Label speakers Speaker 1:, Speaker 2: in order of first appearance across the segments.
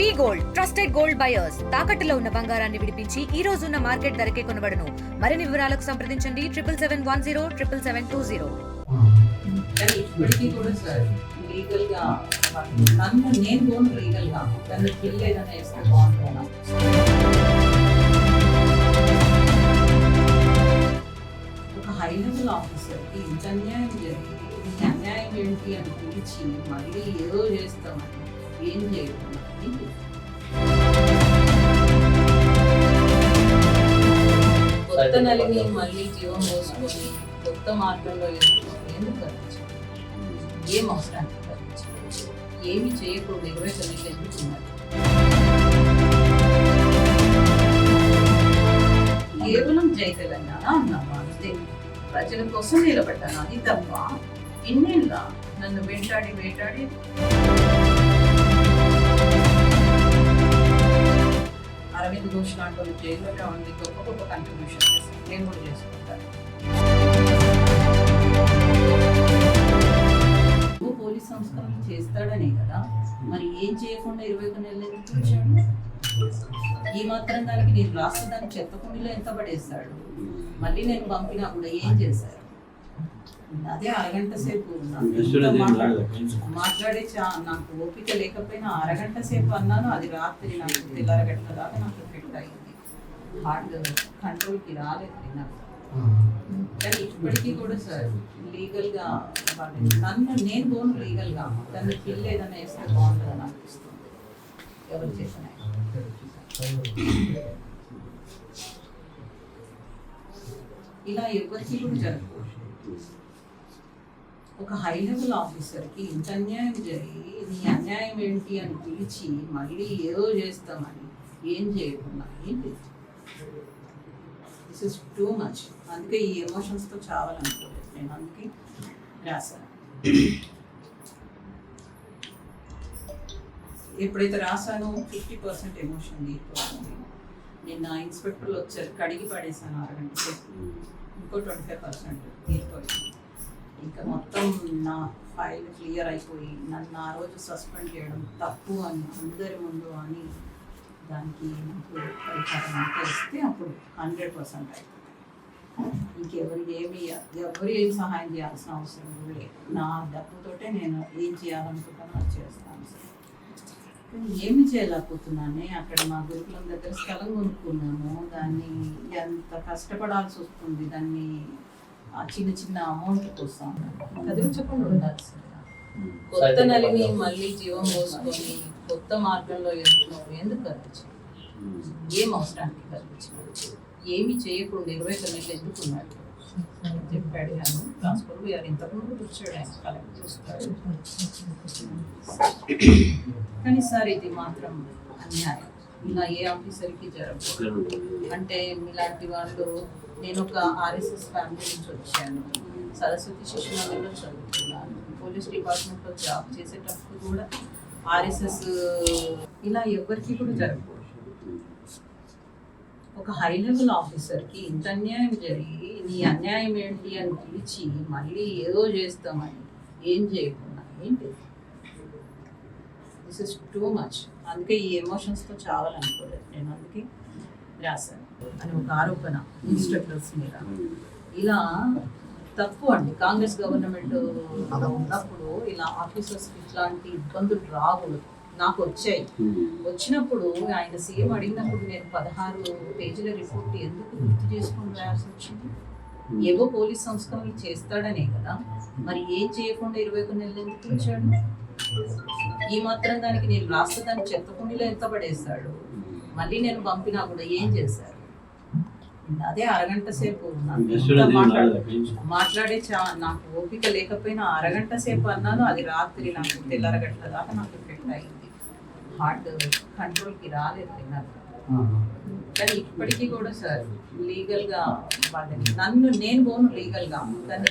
Speaker 1: వి gold trusted gold buyers తాకట్టులో ఉన్న బంగారాన్ని విడిపించి ఈ రోజు ఉన్న మార్కెట్ ధరకే కొనబడును. మరిన్ని వివరాలకు సంప్రదించండి 7771077720.
Speaker 2: ఇప్పటికీ కూడా సార్ లీగల్ గా నన్ను నేను పోను లీగల్ గా దాన్ని బిల్ ఏదైనా వేస్తే బాగుంటున్నా. ఒక హై లెవెల్ ఆఫీసర్ కి ఇంత అన్యాయం జరిగి ఈ అన్యాయం ఏంటి అని పిలిచి మళ్ళీ ఏదో చేస్తామని ఏం చేయకుండా కొత్త నలిని మళ్ళీ జీవం పోసుకొని కొత్త మార్గంలో ఎందుకు కనిపించారు? ఏం అవసరానికి కనిపించారు? ఏమి చేయకూడదు 29 ఎందుకున్నారు? కేవలం జై తెలంగాణ అన్నాము అంతే. ప్రజల కోసం నిలబడ్డాను, అది తప్ప ఇన్నేళ్ళ నన్ను వేటాడి అరవింద్ ఘోష్ లాంటి వాళ్ళు జైల్లోనే ఉండి గొప్ప కంట్రిబ్యూషన్ చేస్తాను, నేను కూడా చేసుకుంటాను. పోలీస్ సంస్కరణ చేస్తాడనే కదా, మరి ఏం చేయకుండా 21 నెలలు ఎందుకు వచ్చాడు? ఈ మాత్రం దానికి నేను రాష్ట్ర దాన్ని చెత్తకుండీలో ఎంత పడేస్తాడు? మళ్ళీ నేను పంపినా కూడా ఏం చేశారు? అదే అరగంట సేపు మాట్లాడే నాకు ఓపిక లేకపోయినా అరగంట సేపు అన్నాను. అది రాత్రి నాకు తెల్లారగంట దాకా నాకు ఎఫెక్ట్ అయింది. హార్ట్ కంట్రోల్కి రాలేదు నాకు. కానీ ఇప్పటికీ కూడా సార్ లీగల్ గా నన్ను నేను పోను లీగల్ గా దాన్ని బిల్ ఏదైనా వేస్తే బాగుంటుందని అనిపిస్తుంది. ఎవరు చేసిన ఇలా ఎవరికి కూడా జరగదు. ఒక హై లెవెల్ ఆఫీసర్కి ఇంత అన్యాయం జరిగి నీ అన్యాయం ఏంటి అని పిలిచి మళ్ళీ ఏదో చేస్తామని ఏం చేయకుండా ఏంటి? This is too much. అందుకే ఈ ఎమోషన్స్తో చావాలనుకోలేదు నేను, అందుకే రాశాను. ఎప్పుడైతే రాశానో 50% ఎమోషన్ తీరిపోతుంది. నిన్న ఇన్స్పెక్టర్లు వచ్చారు, కడిగి పడేసాను అరగంట సేపు, ఇంకో 25% తీరిపోయింది. ఇంకా మొత్తం నా ఫైల్ క్లియర్ అయిపోయి నన్ను ఆ రోజు సస్పెండ్ చేయడం తప్పు అని అందరి ముందు అని దానికి నాకు పరిహారం అంతా ఇస్తే అప్పుడు 100% అయిపోయింది. ఇంకెవరు ఏం సహాయం చేయాల్సిన అవసరం లేదు. నా డబ్బుతోటే నేను ఏం చేయాలనుకుంటానో అది చేస్తాను సార్. కానీ ఏమి చేయలేకపోతున్నానే. అక్కడ మా గురుకులం దగ్గర స్థలం కొనుక్కున్నాము, దాన్ని ఎంత కష్టపడాల్సి వస్తుంది. దాన్ని ఆ చిన్న అమౌంట్ కోసం కదిలించకుండా ఉండాలి సార్. కొత్త నలిని మళ్ళీ జీవం పోసుకొని కొత్త మార్గంలో ఎందుకు కనిపించారు? ఏం అవసరానికి కనిపించారు? ఏమి చేయకూడదు 29 నెలలు ఎందుకున్నాడు చెప్పి అడిగాను. ట్రాన్స్ఫర్ గారు ఇంతకుముందు కూర్చోడు, ఆయన కలెక్ట్ చూస్తాడు. కానీ సార్ ఇది మాత్రం అన్యాయం. ఇలా ఏ ఆఫీసర్కి జరగదు. అంటే మీలాంటి వాళ్ళు, నేను ఒక ఆర్ఎస్ఎస్ ఫ్యామిలీ నుంచి వచ్చాను, సరస్వతి శిశు మందిరంలో చదువుతున్నాను, పోలీస్ డిపార్ట్మెంట్లో జాబ్ చేసేటప్పుడు కూడా ఆర్ఎస్ఎస్. ఇలా ఎవరికి కూడా జరగకూడదు. ఒక హై లెవెల్ ఆఫీసర్కి ఇంత అన్యాయం జరిగి నీ అన్యాయం ఏంటి అని పిలిచి మళ్ళీ ఏదో చేస్తామని ఏం చేయకుండా ఏంటి? This is too much. అందుకే ఈ ఎమోషన్స్తో చావాలనుకోలేదు నేను, అందుకే రాశాను. అని ఒక ఆరోపణ ఇన్స్ట్రక్టర్స్ మీద. ఇలా తప్పు అండి. కాంగ్రెస్ గవర్నమెంట్ ఉన్నప్పుడు ఇలా ఆఫీసర్స్కి ఇట్లాంటి ఇబ్బందులు రాకూడదు. నాకు వచ్చాయి. వచ్చినప్పుడు ఆయన సీఎం అడిగినప్పుడు నేను 16 పేజీల రిపోర్ట్ ఎందుకు గుర్తు చేసుకుని రాయాల్సి వచ్చింది? ఏవో పోలీస్ సంస్కరణలు చేస్తాడనే కదా, మరి ఏం చేయకుండా 21 నెలలు ఎందుకు వచ్చాడు? ఈ మాత్రం దానికి నేను రాష్ట్ర దాన్ని చెత్తకుండీలో ఎంత పడేస్తాడు? మళ్ళీ నేను పంపినా కూడా ఏం చేశారు? అదే అరగంట సేపు మాట్లాడే నాకు ఓపిక లేకపోయినా అరగంట సేపు అన్నాను. అది రాత్రి నాకు తెల్లారగంటల దాకా నాకు ఎఫెక్ట్ అయింది. హార్ట్ కంట్రోల్కి రాలేదు నాకు. కానీ ఇప్పటికీ కూడా సార్ లీగల్ గా నన్ను నేను పోను లీగల్ గా దాన్ని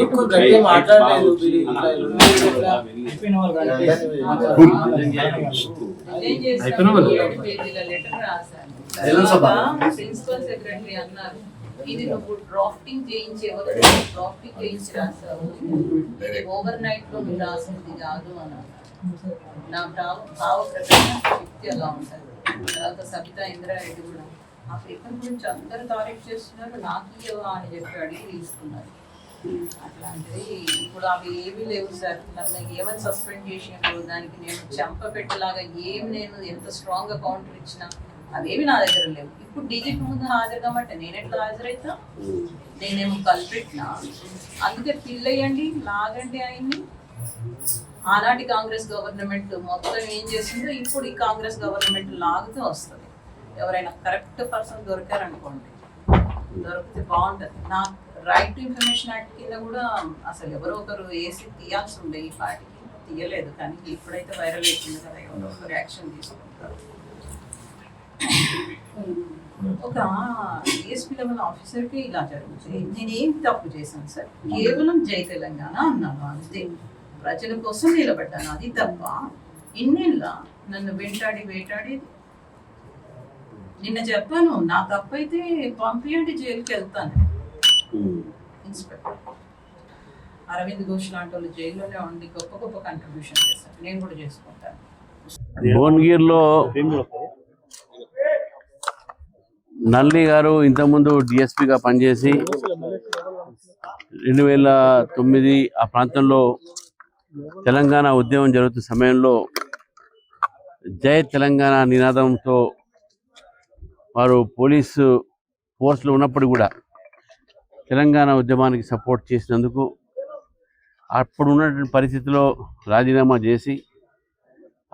Speaker 3: ఎక్కువ గట్టిగా మాట్లాడలేదు.
Speaker 2: ప్రిన్సిపల్ సెక్రటరీ అన్నారు ఇది నువ్వు డ్రాఫ్టింగ్ చేయించి డ్రాఫ్టింగ్ చేయించి రాసావు, ఓవర్ నైట్ లో నువ్వు రాసింది కాదు అని నా భావ ప్రకారం శక్తి అలా ఉంటుంది. తర్వాత సబితా ఇంద్రారెడ్డి కూడా ఆ పేపర్ గురించి అందరు టారెక్ట్ చేస్తున్నారు, నాకు ఇవ్వవా అని చెప్పి అడిగి తీసుకున్నారు. అట్లాంటిది ఇప్పుడు అవి ఏమీ లేవు సార్. నన్ను ఏమని సస్పెండ్ చేసినప్పుడు దానికి నేను చెంప పెట్టేలాగా నేను ఎంత స్ట్రాంగ్ గా కౌంటర్ ఇచ్చినా అవేమి నా దగ్గర లేవు. ఇప్పుడు డీజీపీ ముందు హాజరు కాబట్టి నేను ఎట్లా హాజరైతా? నేనేమో కల్పెట్టినా, అందుకే ఫిల్ అయ్యండి లాగండి ఆయన్ని. ఆనాటి కాంగ్రెస్ గవర్నమెంట్ మొత్తం ఏం చేసిందో ఇప్పుడు ఈ కాంగ్రెస్ గవర్నమెంట్ లాగుతూ వస్తుంది. ఎవరైనా కరెక్ట్ పర్సన్ దొరికారనుకోండి, దొరికితే బాగుంటుంది. నా రైట్ టు ఇన్ఫర్మేషన్ యాక్ట్ కింద కూడా అసలు ఎవరో ఒకరు వేసి తీయాల్సి ఉండే, ఈ పార్టీకి తీయలేదు. కానీ ఇప్పుడైతే వైరల్ అవుతుంది కదా, ఎవరో ఒకరు యాక్షన్ తీసుకుంటారు. ఒక డిఎస్పీ లెవెల్ ఆఫీసర్కి ఇలా జరుగుతుంది. నేనేం తప్పు చేశాను సార్? కేవలం జై తెలంగాణ అన్నాను అంతే, ప్రజల కోసం నిలబడ్డాను. అది తప్ప ఇన్నేళ్ళ నన్ను వేటాడి నిన్న చెప్పాను, నా తప్పైతే పంపియండి జైలుకి వెళ్తాను. ఇన్స్పెక్టర్ అరవింద్ ఘోష్ లాంటి వాళ్ళు జైల్లోనే ఉండి గొప్ప గొప్ప కంట్రిబ్యూషన్ చేశారు, నేను కూడా చేసుకుంటాను.
Speaker 4: భువనగిరిలో నల్లి గారు ఇంతకుముందు డిఎస్పీగా పనిచేసి 2009 ఆ ప్రాంతంలో తెలంగాణ ఉద్యమం జరుగుతున్న సమయంలో జై తెలంగాణ నినాదంతో వారు పోలీసు ఫోర్స్లో ఉన్నప్పుడు కూడా తెలంగాణ ఉద్యమానికి సపోర్ట్ చేసినందుకు అప్పుడు ఉన్నటువంటి పరిస్థితిలో రాజీనామా చేసి,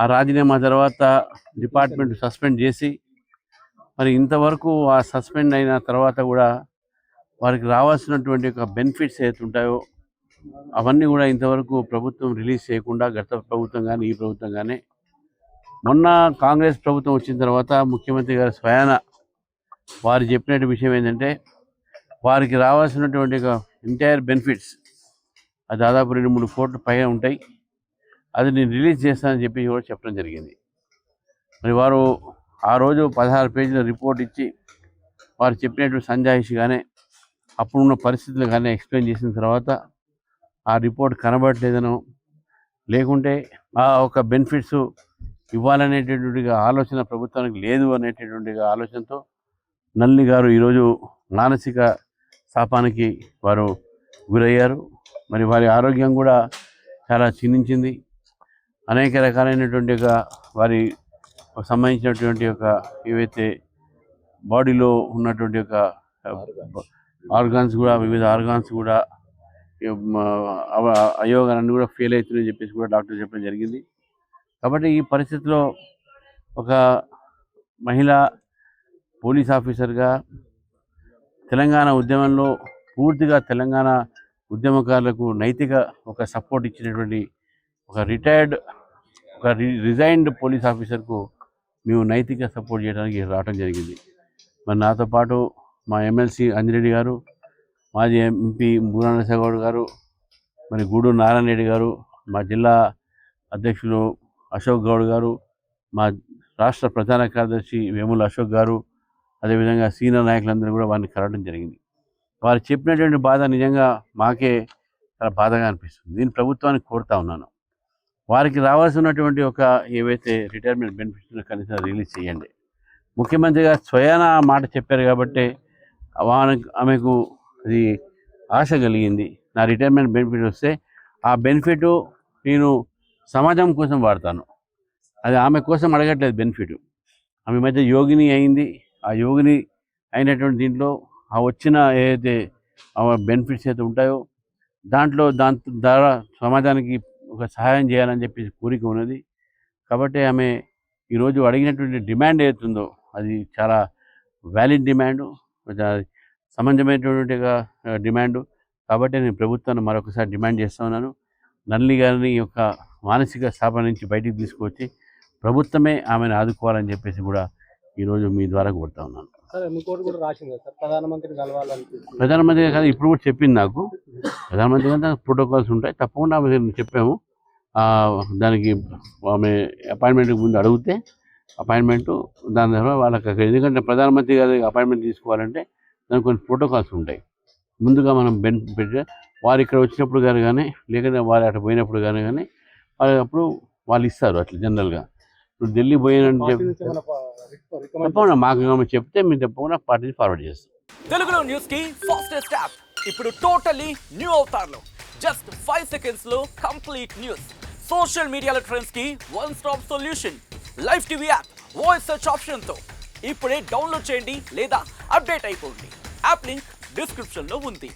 Speaker 4: ఆ రాజీనామా తర్వాత డిపార్ట్మెంట్ సస్పెండ్ చేసి, మరి ఇంతవరకు ఆ సస్పెండ్ అయిన తర్వాత కూడా వారికి రావాల్సినటువంటి ఒక బెనిఫిట్స్ ఏదైతే ఉంటాయో అవన్నీ కూడా ఇంతవరకు ప్రభుత్వం రిలీజ్ చేయకుండా, గత ప్రభుత్వం కానీ ఈ ప్రభుత్వం కానీ, మొన్న కాంగ్రెస్ ప్రభుత్వం వచ్చిన తర్వాత ముఖ్యమంత్రి గారు స్వయాన వారు చెప్పినట్టు విషయం ఏంటంటే వారికి రావాల్సినటువంటి ఒక ఎంటైర్ బెనిఫిట్స్ అది దాదాపు 2-3 కోట్ల పైగా ఉంటాయి, అది నేను రిలీజ్ చేస్తానని చెప్పి కూడా చెప్పడం జరిగింది. మరి వారు ఆ రోజు 16 పేజీల రిపోర్ట్ ఇచ్చి వారు చెప్పినట్టు సంజాయిషిగానే అప్పుడున్న పరిస్థితులు కానీ ఎక్స్ప్లెయిన్ చేసిన తర్వాత ఆ రిపోర్ట్ కనబడలేదనో, లేకుంటే ఆ ఒక బెనిఫిట్స్ ఇవ్వాలనేటటువంటిగా ఆలోచన ప్రభుత్వానికి లేదు అనేటటువంటిగా ఆలోచనతో నల్లి గారు ఈరోజు మానసిక శాపానికి వారు గురయ్యారు. మరి వారి ఆరోగ్యం కూడా చాలా క్షీణించింది. అనేక రకాలైనటువంటి ఒక వారి సంబంధించినటువంటి ఒక ఏవైతే బాడీలో ఉన్నటువంటి ఒక ఆర్గాన్స్ కూడా, వివిధ ఆర్గాన్స్ కూడా అయోగాలన్నీ కూడా ఫెయిల్ అవుతున్నాయని చెప్పేసి కూడా డాక్టర్ చెప్పడం జరిగింది. కాబట్టి ఈ పరిస్థితిలో ఒక మహిళా పోలీస్ ఆఫీసర్గా తెలంగాణ ఉద్యమంలో పూర్తిగా తెలంగాణ ఉద్యమకారులకు నైతిక ఒక సపోర్ట్ ఇచ్చినటువంటి ఒక రిజైన్డ్ పోలీస్ ఆఫీసర్కు మేము నైతిక సపోర్ట్ చేయడానికి రావడం జరిగింది. మరి నాతో పాటు మా ఎమ్మెల్సీ అంజిరెడ్డి గారు, మాజీ ఎంపీ మూరానరసింహగౌడ్ గారు, మరి గూడూరు నారాయణ రెడ్డి గారు, మా జిల్లా అధ్యక్షులు అశోక్ గౌడ్ గారు, మా రాష్ట్ర ప్రధాన కార్యదర్శి వేముల అశోక్ గారు, అదేవిధంగా సీనియర్ నాయకులందరూ కూడా వారిని కలవడం జరిగింది. వారు చెప్పినటువంటి బాధ నిజంగా మాకే చాలా బాధగా అనిపిస్తుంది. నేను ప్రభుత్వానికి కోరుతా ఉన్నాను, వారికి రావాల్సినటువంటి ఒక ఏవైతే రిటైర్మెంట్ బెనిఫిట్స్ కనీసం రిలీజ్ చేయండి. ముఖ్యమంత్రిగా స్వయాన ఆ మాట చెప్పారు కాబట్టి ఆమెకు అది ఆశ కలిగింది. నా రిటైర్మెంట్ బెనిఫిట్ వస్తే ఆ బెనిఫిట్ నేను సమాజం కోసం వాడతాను, అది ఆమె కోసం అడగట్లేదు బెనిఫిట్. ఆమె మధ్య యోగిని అయింది. ఆ యోగిని అయినటువంటి దీంట్లో ఆ వచ్చిన ఏదైతే బెనిఫిట్స్ అయితే ఉంటాయో దాని ద్వారా సమాజానికి ఒక సహాయం చేయాలని చెప్పి కోరిక ఉన్నది. కాబట్టి ఆమె ఈరోజు అడిగినటువంటి డిమాండ్ ఏదైతుందో అది చాలా వ్యాలిడ్ డిమాండు, సమంజసమైనటువంటి డిమాండు. కాబట్టి నేను ప్రభుత్వాన్ని మరొకసారి డిమాండ్ చేస్తూ ఉన్నాను, నల్లి గారిని యొక్క మానసిక స్థాపన నుంచి బయటికి తీసుకొచ్చి ప్రభుత్వమే ఆమెను ఆదుకోవాలని చెప్పేసి కూడా ఈరోజు మీ ద్వారా కోరుతా ఉన్నాను. ప్రధానమంత్రి కాదు, ఇప్పుడు కూడా చెప్పింది నాకు. ప్రధానమంత్రి కంటే ప్రోటోకాల్స్ ఉంటాయి, తప్పకుండా ఆమె చెప్పాము. దానికి ఆమె అపాయింట్మెంట్కి ముందు అడిగితే అపాయింట్మెంటు దాని ద్వారా వాళ్ళకి, ఎందుకంటే ప్రధానమంత్రి గారి అపాయింట్మెంట్ తీసుకోవాలంటే దానికి కొన్ని ప్రోటోకాల్స్ ఉంటాయి. ముందుగా మనం పెట్టి వారు ఇక్కడ వచ్చినప్పుడు కానీ లేకపోతే వారు అటు పోయినప్పుడు కానీ అప్పుడు వాళ్ళు ఇస్తారు అట్లా జనరల్గా. ఇప్పుడు ఢిల్లీ పోయినంటే తప్పకుండా మాకు చెప్తే మేము తప్పకుండా పార్టీని ఫార్వర్డ్ చేస్తాం.
Speaker 5: తెలుగులో న్యూస్ కి ఫాస్టెస్ట్ యాప్ ఇప్పుడు టోటల్లీ న్యూ అవతార్లో జస్ట్ 5 seconds లో కంప్లీట్ న్యూస్. సోషల్ మీడియాలో ట్రెండ్స్ కి one stop solution. Live TV app voice search option తో ఇప్పుడే డౌన్లోడ్ చేయండి లేదా అప్డేట్ అయిపోండి. యాప్ లింక్ డిస్క్రిప్షన్ లో ఉంది.